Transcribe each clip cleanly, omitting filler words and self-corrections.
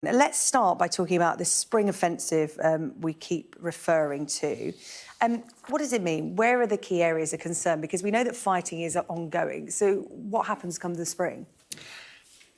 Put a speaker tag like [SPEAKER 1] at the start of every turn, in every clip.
[SPEAKER 1] Let's start by talking about this spring offensive we keep referring to. What does it mean? Where are the key areas of concern? Because we know that fighting is ongoing. So what happens come the spring?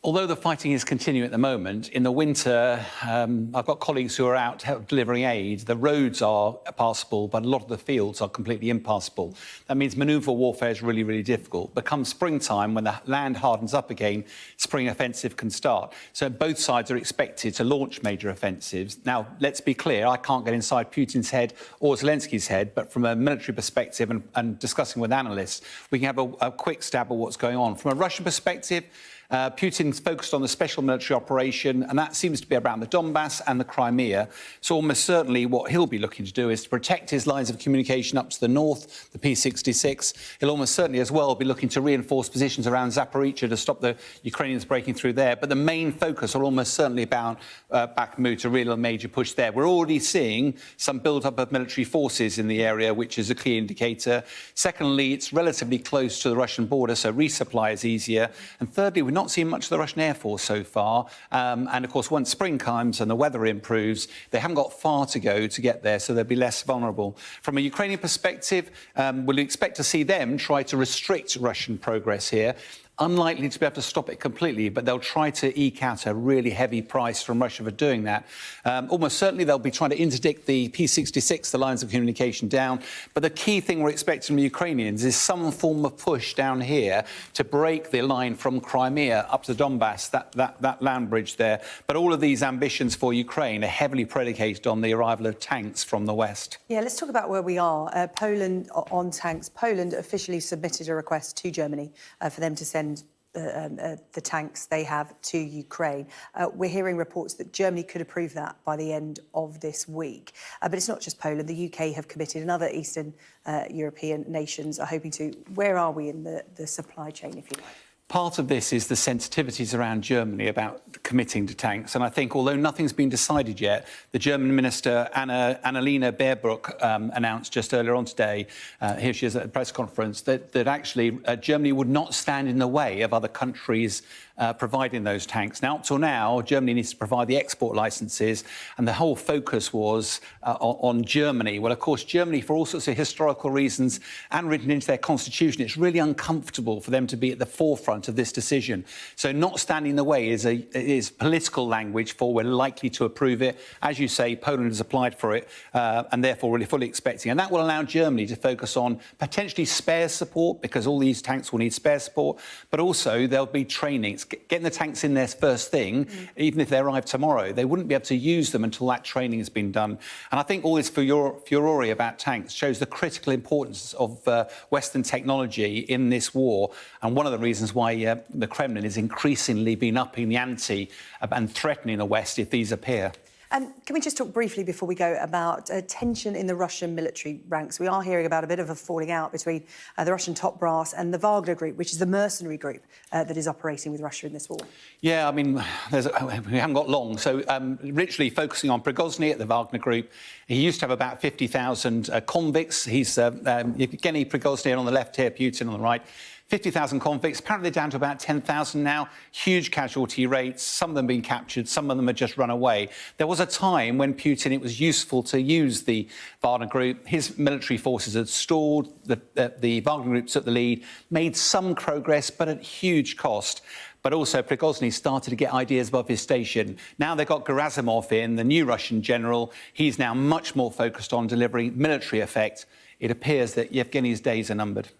[SPEAKER 2] Although the fighting is continuing at the moment, in the winter, I've got colleagues who are out delivering aid. The roads are passable, but a lot of the fields are completely impassable. That means manoeuvre warfare is really, really difficult. But come springtime, when the land hardens up again, spring offensive can start. So both sides are expected to launch major offensives. Now, let's be clear, I can't get inside Putin's head or Zelensky's head, but from a military perspective and discussing with analysts, we can have a quick stab at what's going on. From a Russian perspective, Putin's focused on the special military operation, and that seems to be around the Donbass and the Crimea. So almost certainly what he'll be looking to do is to protect his lines of communication up to the north, the P66. He'll almost certainly as well be looking to reinforce positions around Zaporizhzhia to stop the Ukrainians breaking through there. But the main focus will almost certainly be about Bakhmut, a real major push there. We're already seeing some build-up of military forces in the area, which is a key indicator. Secondly, it's relatively close to the Russian border, so resupply is easier. And thirdly, we're not seen much of the Russian Air Force so far. And, of course, once spring comes and the weather improves, they haven't got far to go to get there, so they'll be less vulnerable. From a Ukrainian perspective, we'll expect to see them try to restrict Russian progress here. Unlikely to be able to stop it completely, but they'll try to eke out a really heavy price from Russia for doing that. Almost certainly they'll be trying to interdict the P66, the lines of communication, down. But the key thing we're expecting from the Ukrainians is some form of push down here to break the line from Crimea up to Donbass, that land bridge there. But all of these ambitions for Ukraine are heavily predicated on the arrival of tanks from the west.
[SPEAKER 1] Yeah, let's talk about where we are. Poland on tanks. Poland officially submitted a request to Germany for them to send the tanks they have to Ukraine. We're hearing reports that Germany could approve that by the end of this week. But it's not just Poland. The UK have committed, and other Eastern European nations are hoping to. Where are we in the supply chain, if you like?
[SPEAKER 2] Part of this is the sensitivities around Germany about committing to tanks. And I think, although nothing's been decided yet, the German minister, Annalena Baerbock, announced just earlier on today, here she is at a press conference, that actually Germany would not stand in the way of other countries providing those tanks. Now, up till now, Germany needs to provide the export licences, and the whole focus was on Germany. Well, of course, Germany, for all sorts of historical reasons and written into their constitution, it's really uncomfortable for them to be at the forefront of this decision. So not standing in the way is political language for we're likely to approve it. As you say, Poland has applied for it, and therefore really fully expecting. And that will allow Germany to focus on potentially spare support, because all these tanks will need spare support, but also there'll be training. It's getting the tanks in there first thing, even if they arrive tomorrow. They wouldn't be able to use them until that training has been done. And I think all this furore about tanks shows the critical importance of Western technology in this war, and one of the reasons why the Kremlin is increasingly been upping the ante and threatening the West if these appear.
[SPEAKER 1] Can we just talk briefly before we go about tension in the Russian military ranks? We are hearing about a bit of a falling out between the Russian top brass and the Wagner Group, which is the mercenary group that is operating with Russia in this war.
[SPEAKER 2] Yeah, I mean, we haven't got long. So literally focusing on Prigozhin at the Wagner Group, he used to have about 50,000 convicts. He's Yevgeny Prigozhin on the left here, Putin on the right. 50,000 convicts, apparently they're down to about 10,000 now. Huge casualty rates, some of them being captured, some of them have just run away. There was a time when Putin, it was useful to use the Wagner Group. His military forces had stalled, the Wagner Group took the lead, made some progress, but at huge cost. But also Prigozhin started to get ideas above his station. Now they've got Gerasimov in, the new Russian general. He's now much more focused on delivering military effect. It appears that Yevgeny's days are numbered.